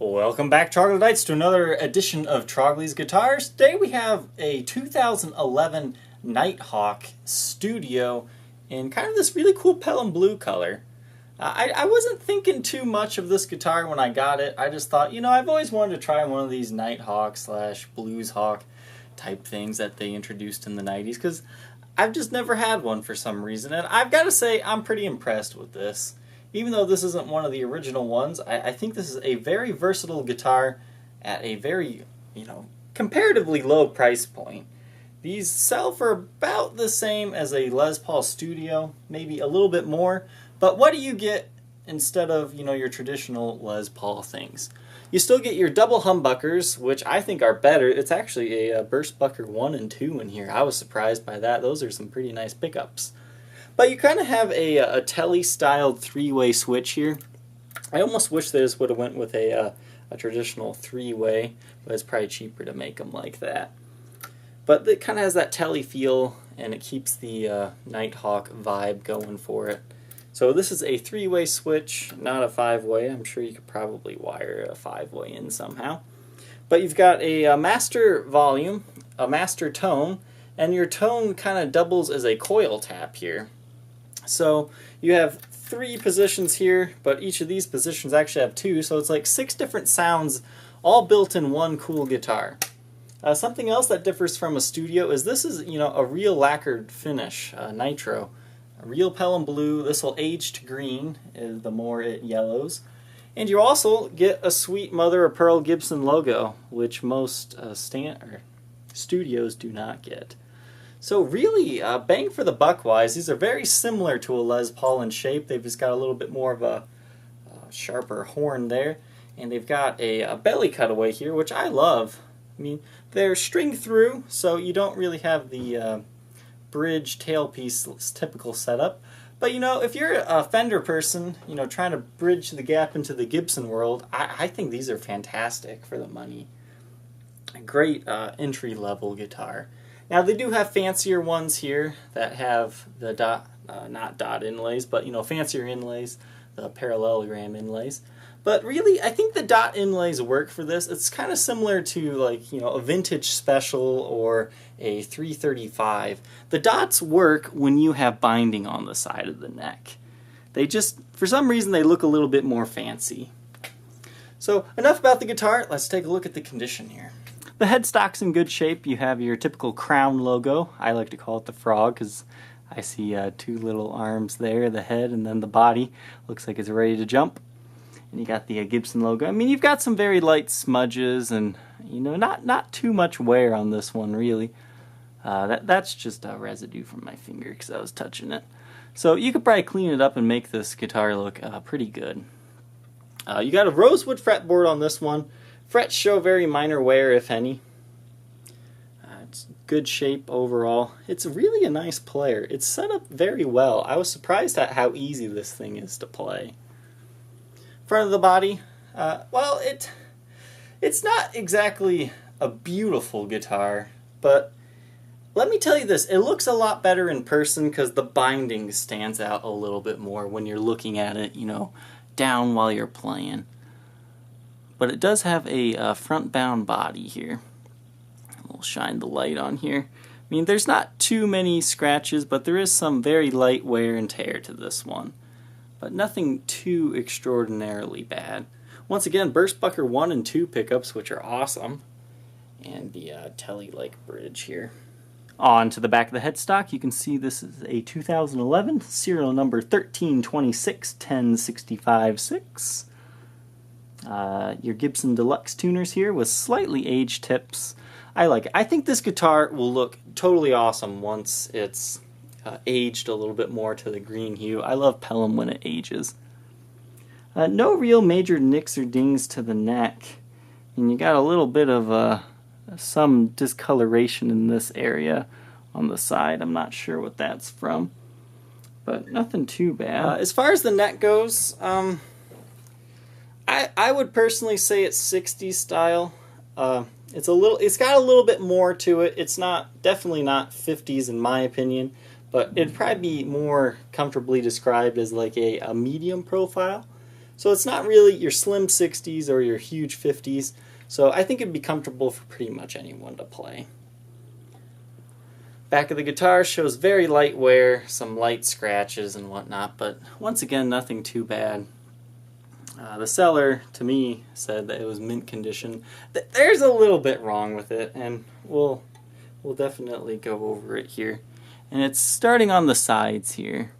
Welcome back, Troglodytes, to another edition of Trogly's Guitars. Today we have a 2011 Nighthawk Studio in kind of this really cool Pelham blue color. I wasn't thinking too much of this guitar when I got it. I just thought, I've always wanted to try one of these Nighthawk slash Blueshawk type things that they introduced in the 90s, because I've just never had one for some reason. And I've got to say, I'm pretty impressed with this. Even though this isn't one of the original ones, I think this is a very versatile guitar at a very, comparatively low price point. These sell for about the same as a Les Paul Studio, maybe a little bit more. But what do you get instead of, your traditional Les Paul things? You still get your double humbuckers, which I think are better. It's actually a Burstbucker 1 and 2 in here. I was surprised by that. Those are some pretty nice pickups. But you kind of have a Telly-styled three-way switch here. I almost wish they just would have went with a traditional three-way, but it's probably cheaper to make them like that. But it kind of has that Telly feel, and it keeps the Nighthawk vibe going for it. So this is a three-way switch, not a five-way. I'm sure you could probably wire a five-way in somehow. But you've got a master volume, a master tone, and your tone kind of doubles as a coil tap here. So you have 3 positions here, but each of these positions actually have 2, so it's like 6 different sounds all built in one cool guitar. Something else that differs from a studio is this is, a real lacquered finish, nitro. A real Pelham blue. This will age to green the more it yellows. And you also get a sweet mother of pearl Gibson logo, which most studios do not get. So really, bang for the buck wise, these are very similar to a Les Paul in shape. They've just got a little bit more of a sharper horn there. And they've got a belly cutaway here, which I love. I mean, they're string through, so you don't really have the bridge tailpiece typical setup. But if you're a Fender person, trying to bridge the gap into the Gibson world, I think these are fantastic for the money. A great entry-level guitar. Now they do have fancier ones here that have the not dot inlays, but fancier inlays, the parallelogram inlays. But really, I think the dot inlays work for this. It's kind of similar to a vintage special or a 335. The dots work when you have binding on the side of the neck. They just, for some reason, they look a little bit more fancy. So enough about the guitar. Let's take a look at the condition here. The headstock's in good shape. You have your typical crown logo. I like to call it the frog because I see 2 little arms there, the head and then the body. Looks like it's ready to jump. And you got the Gibson logo. I mean, you've got some very light smudges and, not too much wear on this one, really. That's just a residue from my finger because I was touching it. So you could probably clean it up and make this guitar look pretty good. You got a Rosewood Fretboard on this one. Frets show very minor wear, if any. It's good shape overall. It's really a nice player. It's set up very well. I was surprised at how easy this thing is to play. Front of the body, well, it's not exactly a beautiful guitar, but let me tell you this, it looks a lot better in person because the binding stands out a little bit more when you're looking at it, down while you're playing. But it does have a front-bound body here. We'll shine the light on here. I mean, there's not too many scratches, but there is some very light wear and tear to this one. But nothing too extraordinarily bad. Once again, Burstbucker 1 and 2 pickups, which are awesome. And the Telly-like bridge here. On to the back of the headstock, you can see this is a 2011, serial number 1326-1065-6. Your Gibson Deluxe tuners here with slightly aged tips. I like it. I think this guitar will look totally awesome once it's aged a little bit more to the green hue. I love Pelham when it ages. No real major nicks or dings to the neck. And you got a little bit of some discoloration in this area on the side. I'm not sure what that's from. But nothing too bad. As far as the neck goes, I would personally say it's 60s style. It's got a little bit more to it. It's definitely not 50s in my opinion, but it'd probably be more comfortably described as like a medium profile. So it's not really your slim 60s or your huge 50s. So I think it'd be comfortable for pretty much anyone to play. Back of the guitar shows very light wear, some light scratches and whatnot, but once again, nothing too bad. The seller, to me, said that it was mint condition. There's a little bit wrong with it, and we'll definitely go over it here. And it's starting on the sides here.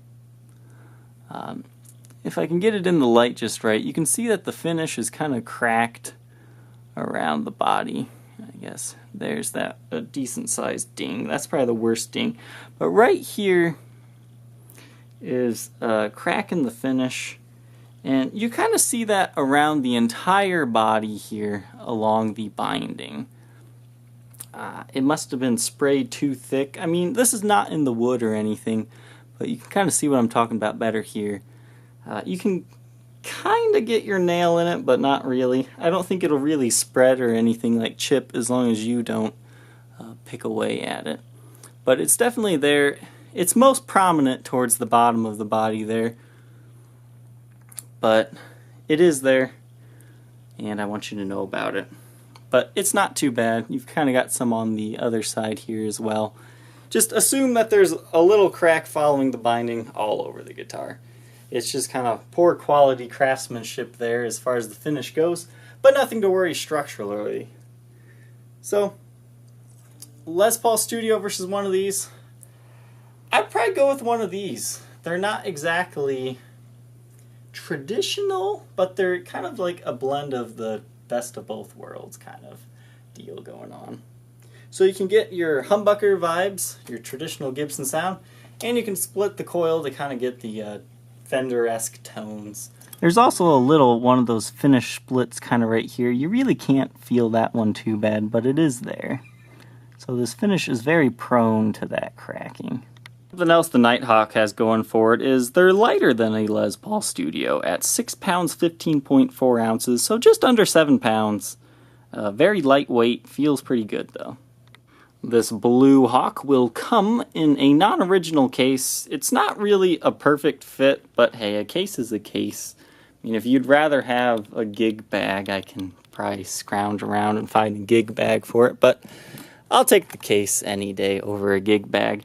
If I can get it in the light just right, you can see that the finish is kind of cracked around the body. I guess there's a decent sized ding. That's probably the worst ding. But right here is a crack in the finish. And you kind of see that around the entire body here along the binding. It must have been sprayed too thick. I mean, this is not in the wood or anything, but you can kind of see what I'm talking about better here. You can kind of get your nail in it, but not really. I don't think it'll really spread or anything like chip as long as you don't pick away at it. But it's definitely there. It's most prominent towards the bottom of the body there. But it is there, and I want you to know about it. But it's not too bad. You've kind of got some on the other side here as well. Just assume that there's a little crack following the binding all over the guitar. It's just kind of poor quality craftsmanship there as far as the finish goes, but nothing to worry structurally. So, Les Paul Studio versus one of these. I'd probably go with one of these. They're not exactly traditional, but they're kind of like a blend of the best of both worlds kind of deal going on. So you can get your humbucker vibes, your traditional Gibson sound, and you can split the coil to kind of get the Fender-esque tones. There's also a little one of those finish splits kind of right here. You really can't feel that one too bad, but it is there. So this finish is very prone to that cracking. Something else the Nighthawk has going for it is they're lighter than a Les Paul Studio at 6 pounds 15.4 ounces, so just under 7 pounds. Very lightweight, feels pretty good though. This Blue Hawk will come in a non-original case. It's not really a perfect fit, but hey, a case is a case. I mean, if you'd rather have a gig bag, I can probably scrounge around and find a gig bag for it, but I'll take the case any day over a gig bag.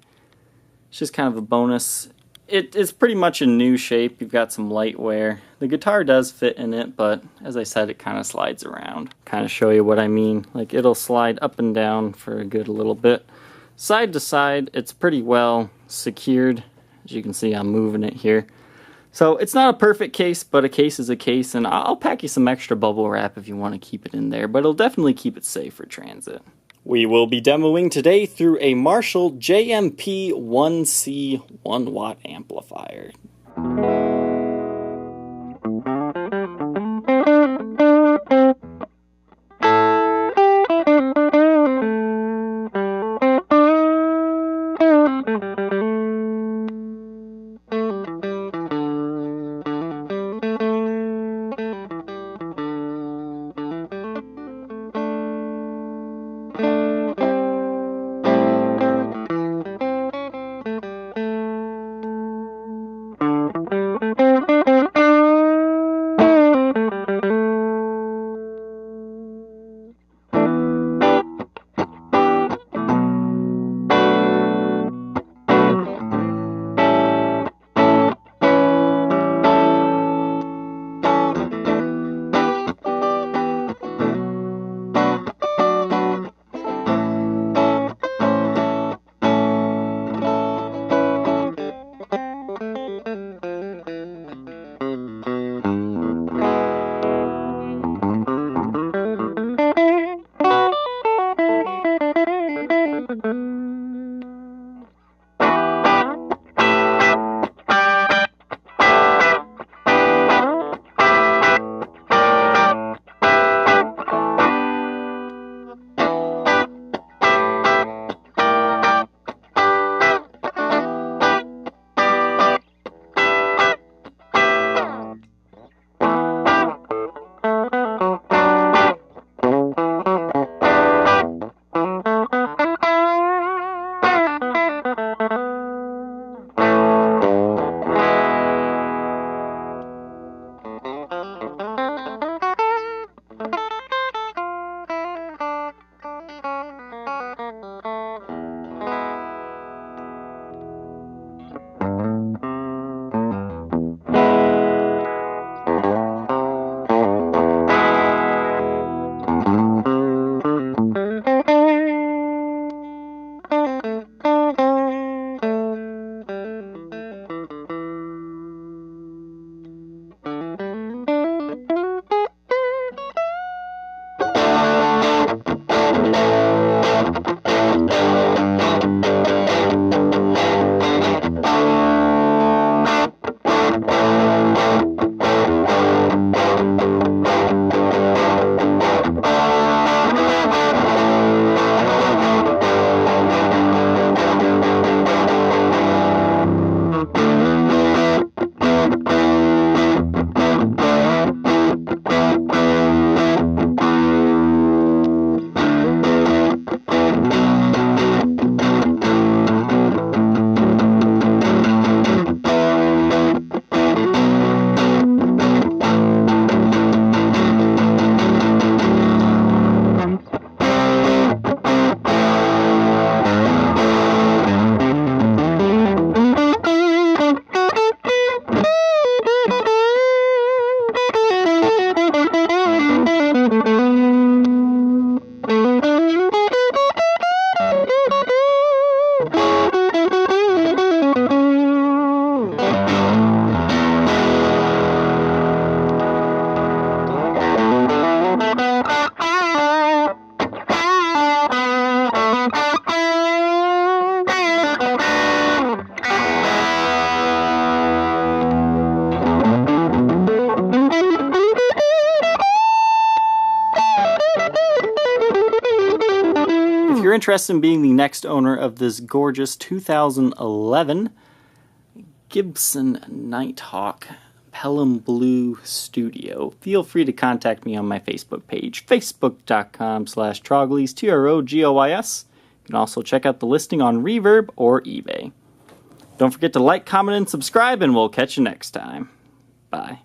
It's just kind of a bonus. It's pretty much a new shape. You've got some light wear. The guitar does fit in it, but as I said, it kind of slides around. Kind of show you what I mean. Like, it'll slide up and down for a good little bit. Side to side, it's pretty well secured. As you can see, I'm moving it here. So it's not a perfect case, but a case is a case, and I'll pack you some extra bubble wrap if you want to keep it in there, but it'll definitely keep it safe for transit. We will be demoing today through a Marshall JMP 1C 1-watt amplifier. interested in being the next owner of this gorgeous 2011 Gibson Nighthawk Pelham Blue Studio, feel free to contact me on my Facebook page, facebook.com/Troglys, Trogoys. You can also check out the listing on Reverb or eBay. Don't forget to like, comment, and subscribe, and we'll catch you next time. Bye.